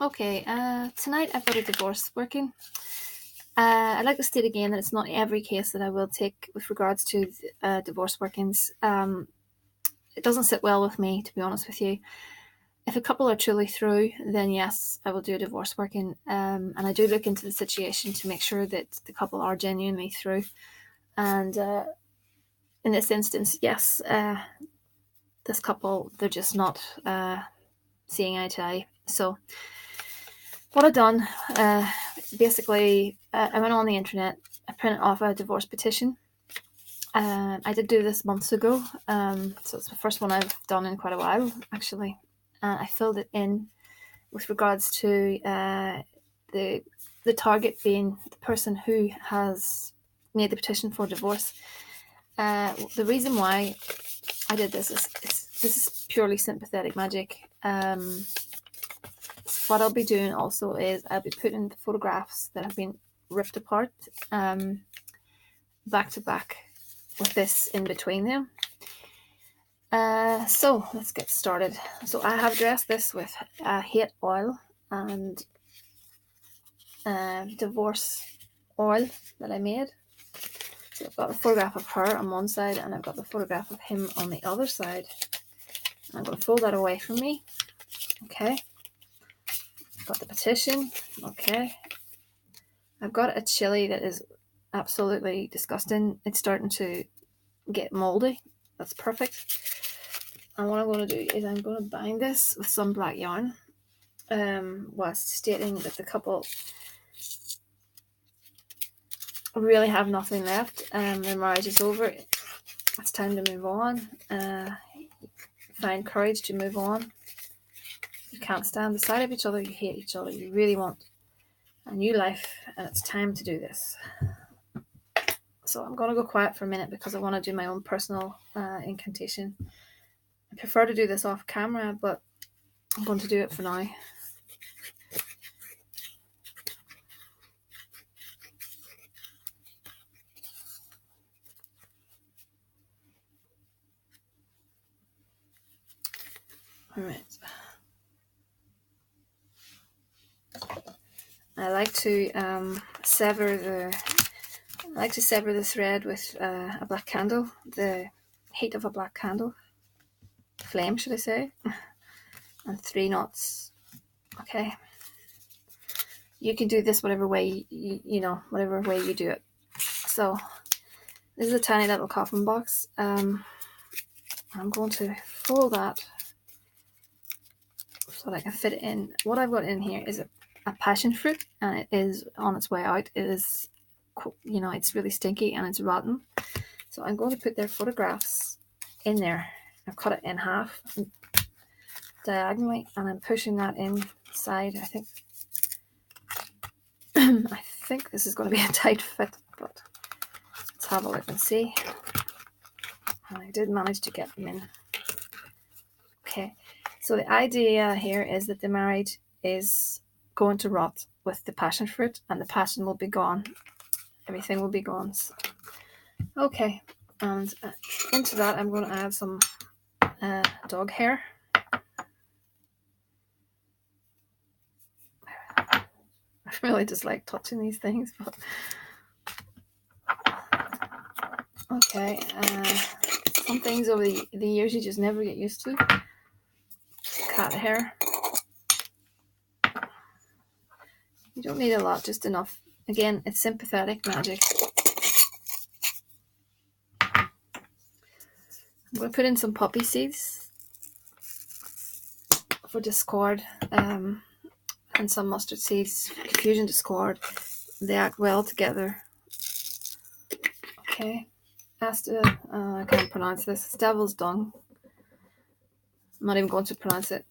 Okay, tonight I've got a divorce working. I'd like to state again that it's not every case that I will take with regards to divorce workings. It doesn't sit well with me, to be honest with you. If a couple are truly through, then yes, I will do a divorce working. And I do look into the situation to make sure that the couple are genuinely through. And in this instance, yes, this couple, they're just not seeing eye to eye. So what I've done, basically, I went on the internet, I printed off a divorce petition. I did do this months ago, so it's the first one I've done in quite a while, actually. I filled it in with regards to the target being the person who has made the petition for divorce. The reason why I did this is this is purely sympathetic magic. What I'll be doing also is I'll be putting the photographs that have been ripped apart back to back with this in between them. So let's get started. So I have dressed this with hate oil and divorce oil that I made. So I've got a photograph of her on one side and I've got the photograph of him on the other side. I'm going to fold that away from me. Okay. I've got the petition. Okay. I've got a chili that is absolutely disgusting. It's starting to get moldy. That's perfect. And what I'm going to do is I'm going to bind this with some black yarn, whilst stating that the couple really have nothing left. Their marriage is over. It's time to move on. Find courage to move on. You can't stand beside of each other. You hate each other. You really want a new life, and it's time to do this. So I'm going to go quiet for a minute because I want to do my own personal incantation. I prefer to do this off camera, but I'm going to do it for now. All right. I like to sever the thread with a black candle, the heat of a black candle, flame, should I say, and 3 knots. Okay. You can do this whatever way whatever way you do it. So this is a tiny little coffin box. I'm going to fold that so that I can fit it in. What I've got in here is a passion fruit, and it is on its way out. It is, it's really stinky and it's rotten. So I'm going to put their photographs in there. I've cut it in half diagonally, and I'm pushing that inside. I think this is going to be a tight fit, but let's have a look and see. And I did manage to get them in. Okay, so the idea here is that the marriage is going to rot with the passion fruit, and the passion will be gone. Everything will be gone. So, okay, and into that I'm going to add some dog hair. I really just like touching these things, but okay. Some things over the years you just never get used to. Cat hair. You don't need a lot, just enough. Again, it's sympathetic magic. I'm going to put in some poppy seeds for discord, and some mustard seeds, fusion discord. They act well together. Okay. I can't pronounce this. It's devil's dung. I'm not even going to pronounce it.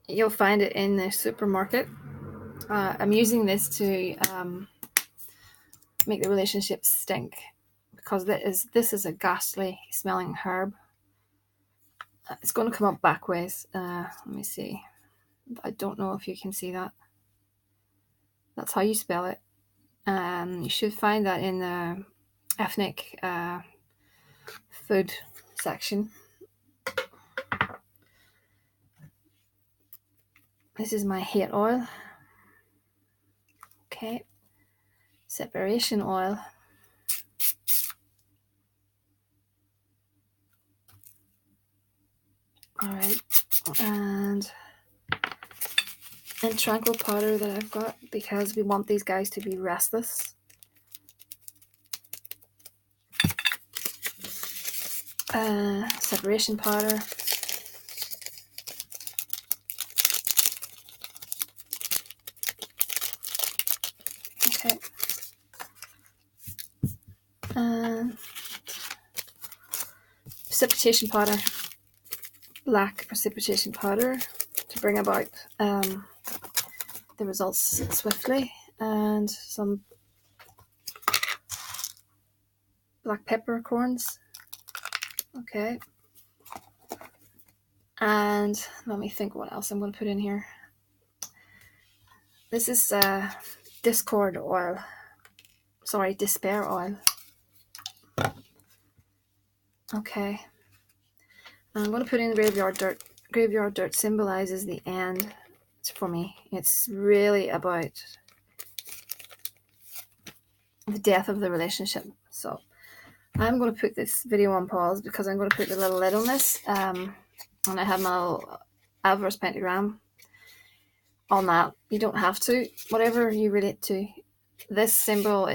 You'll find it in the supermarket. I'm using this to make the relationship stink, because this is a ghastly smelling herb. It's going to come up backwards. Let me see. I don't know if you can see that. That's how you spell it. You should find that in the ethnic food section. This is my hate oil. Okay. Separation oil. Alright. And tranquil powder that I've got, because we want these guys to be restless. Separation powder. Okay. Precipitation powder. Black precipitation powder to bring about the results swiftly, and some black peppercorns. Okay. And let me think what else I'm going to put in here. This is Discord oil. Sorry, despair oil. Okay. I'm going to put in graveyard dirt. Graveyard dirt symbolizes the end for me. It's really about the death of the relationship. So I'm going to put this video on pause because I'm going to put the little lid on this. And I have my little adverse pentagram on that. You don't have to. Whatever you relate to. This symbol,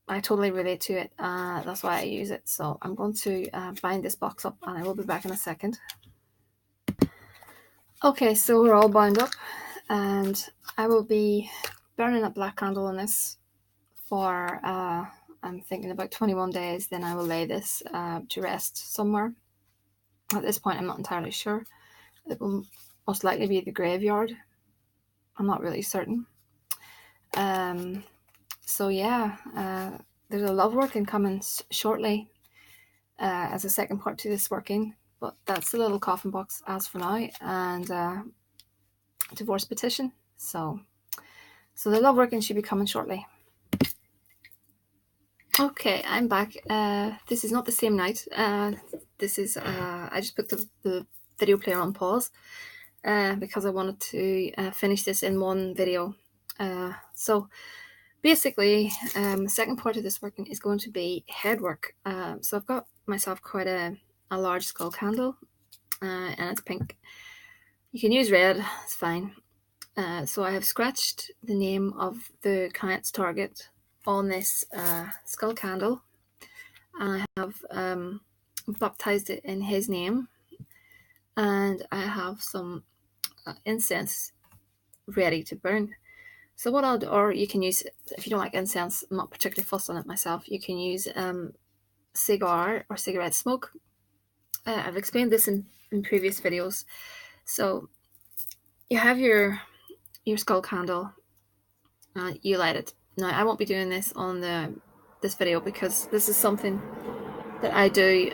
I totally relate to it. That's why I use it. So I'm going to bind this box up, and I will be back in a second. Okay, so we're all bound up, and I will be burning a black candle on this for, I'm thinking about 21 days. Then I will lay this to rest somewhere. At this point, I'm not entirely sure. It will most likely be the graveyard. I'm not really certain. So yeah, there's a love working coming shortly as a second part to this working, but that's the little coffin box as for now, and divorce petition. So the love working should be coming shortly. Okay, I'm back. This is not the same night. This is I just put the video player on pause because I wanted to finish this in one video. So basically, the second part of this working is going to be headwork. So I've got myself quite a large skull candle, and it's pink. You can use red, it's fine. So I have scratched the name of the client's target on this skull candle, and I have baptized it in his name, and I have some incense ready to burn. So what I'll do, or you can use, if you don't like incense, I'm not particularly fussed on it myself, you can use cigar or cigarette smoke. I've explained this in previous videos. So you have your skull candle, you light it. Now I won't be doing this on this video because this is something that I do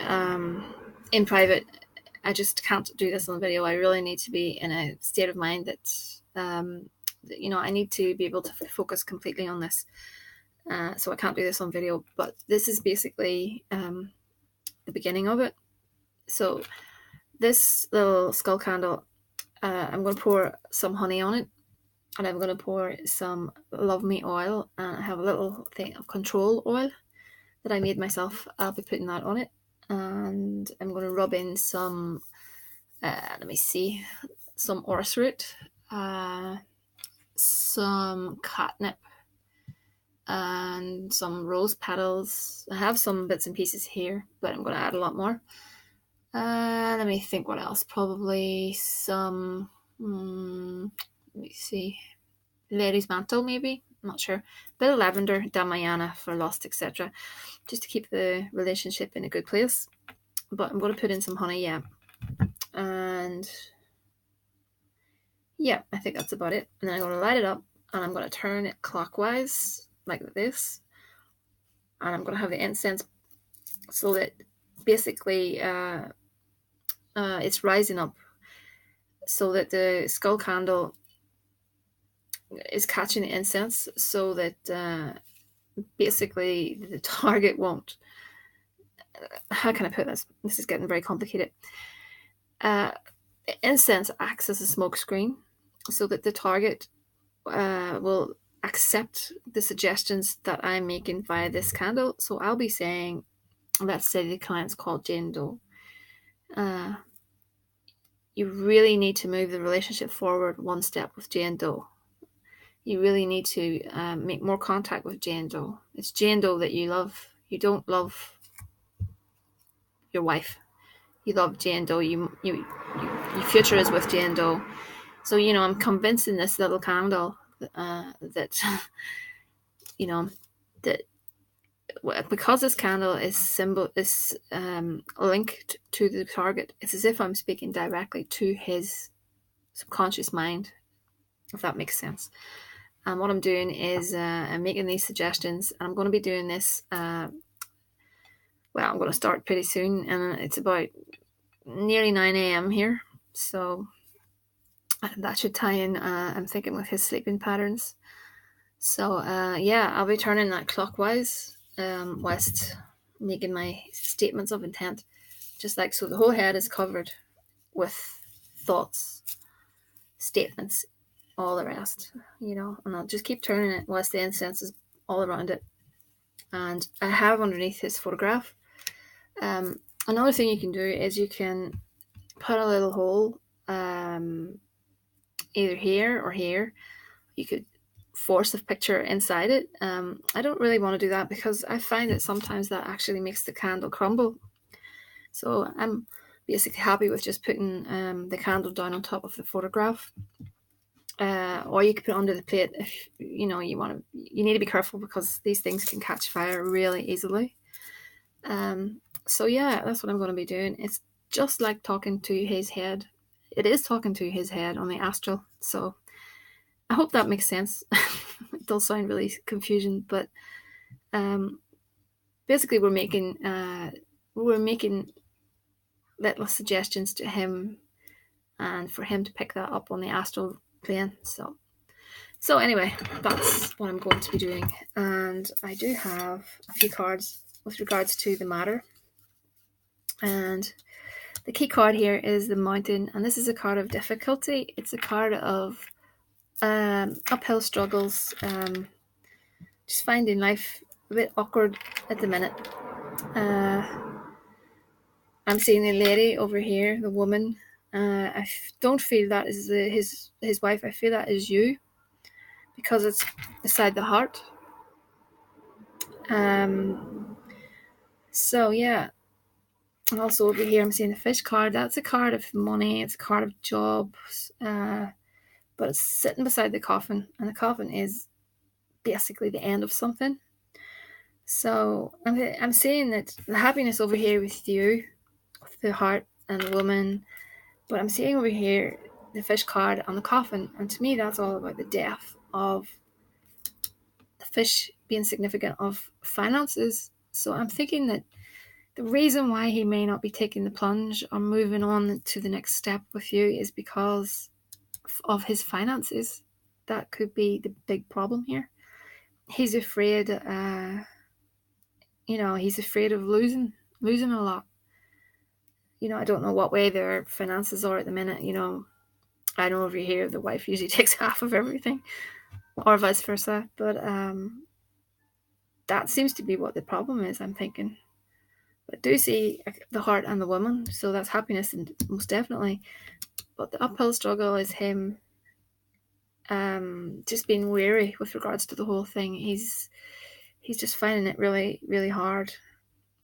in private. I just can't do this on video. I really need to be in a state of mind that I need to be able to focus completely on this. So I can't do this on video, but this is basically the beginning of it. So this little skull candle, I'm going to pour some honey on it, and I'm going to pour some Love Me oil, and I have a little thing of control oil that I made myself. I'll be putting that on it, and I'm going to rub in some, let me see, some orris root, some catnip, and some rose petals. I have some bits and pieces here, but I'm going to add a lot more. Let me think what else. Probably some, let me see, lady's mantle maybe. I'm not sure. A bit of lavender, Damayana for lust, etc. Just to keep the relationship in a good place. But I'm going to put in some honey, yeah. And yeah, I think that's about it. And then I'm going to light it up, and I'm going to turn it clockwise like this. And I'm going to have the incense so that basically it's rising up so that the skull candle is catching the incense, so that basically the target won't, how can I put this? This is getting very complicated. Incense acts as a smoke screen, so that the target will accept the suggestions that I'm making via this candle. So I'll be saying, let's say the client's called Jane Doe. You really need to move the relationship forward one step with Jane Doe. You really need to make more contact with Jane Doe. It's Jane Doe that you love. You don't love your wife. You love Jane Doe. Your future is with Jane Doe. So I'm convinced in this little candle that that because this candle is linked to the target. It's as if I'm speaking directly to his subconscious mind, if that makes sense. And what I'm doing is I'm making these suggestions, and I'm going to be doing this. I'm going to start pretty soon, and it's about nearly 9 a.m. here, so that should tie in. I'm thinking with his sleeping patterns. So I'll be turning that clockwise, whilst making my statements of intent, just like so. The whole head is covered with thoughts, statements, all the rest, and I'll just keep turning it whilst the incense is all around it. And I have underneath his photograph. Another thing you can do is you can put a little hole either here or here. You could force a picture inside it. I don't really want to do that because I find that sometimes that actually makes the candle crumble. So I'm basically happy with just putting the candle down on top of the photograph. Or you could put it under the plate if you want to. You need to be careful because these things can catch fire really easily. So that's what I'm going to be doing. It's just like talking to his head. It is talking to his head on the astral. So I hope that makes sense. It does sound really confusing, but basically we're making little suggestions to him, and for him to pick that up on the astral plane. So anyway, that's what I'm going to be doing, and I do have a few cards with regards to the matter. And the key card here is the Mountain, and this is a card of difficulty. It's a card of uphill struggles, just finding life a bit awkward at the minute. I'm seeing the lady over here, the woman. I don't feel that is his wife. I feel that is you, because it's beside the heart. Also over here I'm seeing the fish card. That's a card of money. It's a card of jobs. But it's sitting beside the coffin, and the coffin is basically the end of something. So I'm saying that the happiness over here with you, with the heart and the woman, but I'm seeing over here the fish card on the coffin, and to me that's all about the death of the fish being significant of finances. So I'm thinking that the reason why he may not be taking the plunge or moving on to the next step with you is because of his finances. That could be the big problem here. He's afraid, he's afraid of losing a lot. I don't know what way their finances are at the minute. I know over here the wife usually takes half of everything, or vice versa. But that seems to be what the problem is, I'm thinking. But I do see the heart and the woman, so that's happiness, and most definitely. But the uphill struggle is him just being weary with regards to the whole thing. He's just finding it really, really hard.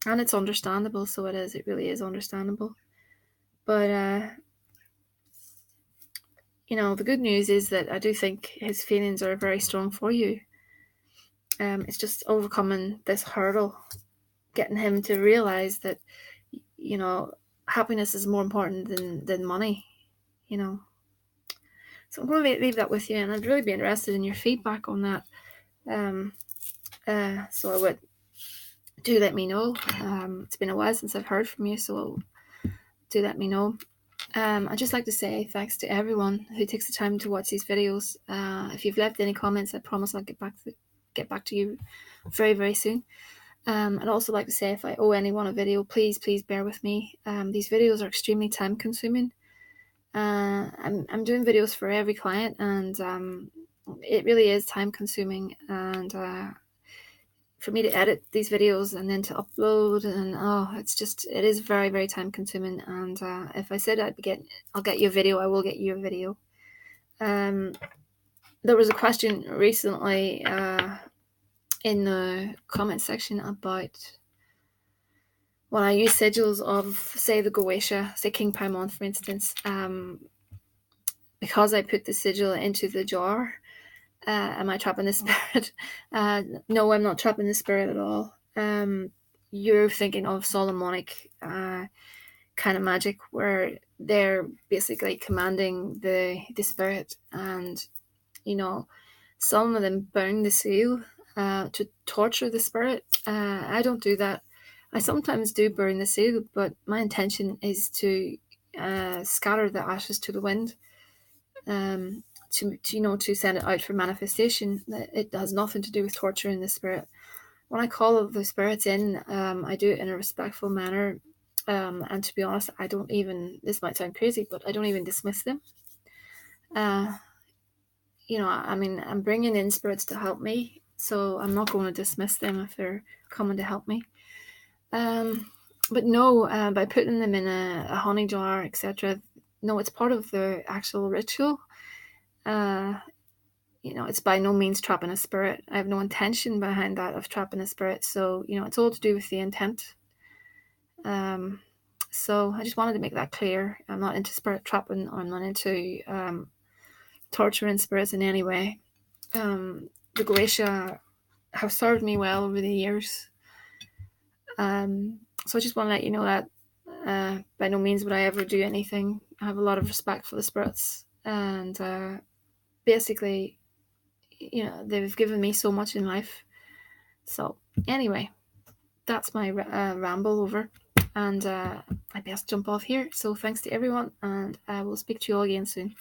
And it's understandable, so it is. It really is understandable. But, the good news is that I do think his feelings are very strong for you. It's just overcoming this hurdle, getting him to realise that, happiness is more important than money, So I'm going to leave that with you, and I'd really be interested in your feedback on that. So I would do let me know. It's been a while since I've heard from you, so do let me know. I'd just like to say thanks to everyone who takes the time to watch these videos. If you've left any comments, I promise I'll get back to you very, very soon. I'd also like to say, if I owe anyone a video, please bear with me. These videos are extremely time consuming, I'm doing videos for every client, and it really is time consuming, and for me to edit these videos and then to upload, and it is very, very time consuming. And if I said I'll get you a video, I will get you a video. There was a question recently in the comment section about when I use sigils of, say, the Goetia, say King Paimon, for instance, because I put the sigil into the jar, am I trapping the spirit? No, I'm not trapping the spirit at all. You're thinking of Solomonic kind of magic, where they're basically commanding the spirit, and some of them burn the seal to torture the spirit. I don't do that. I sometimes do burn the seal, but my intention is to scatter the ashes to the wind, to send it out for manifestation. It has nothing to do with torturing the spirit. When I call the spirits in, I do it in a respectful manner. And to be honest, I don't even, this might sound crazy, but I don't even dismiss them. I'm bringing in spirits to help me, so I'm not going to dismiss them if they're coming to help me. But no, by putting them in a honey jar, etc., no, it's part of the actual ritual. It's by no means trapping a spirit. I have no intention behind that of trapping a spirit. So, it's all to do with the intent. So I just wanted to make that clear. I'm not into spirit trapping, or I'm not into torturing spirits in any way. The Goetia have served me well over the years. So I just want to let you know that by no means would I ever do anything. I have a lot of respect for the spirits, and basically, they've given me so much in life. So anyway, that's my ramble over, and I best jump off here. So thanks to everyone, and I will speak to you all again soon.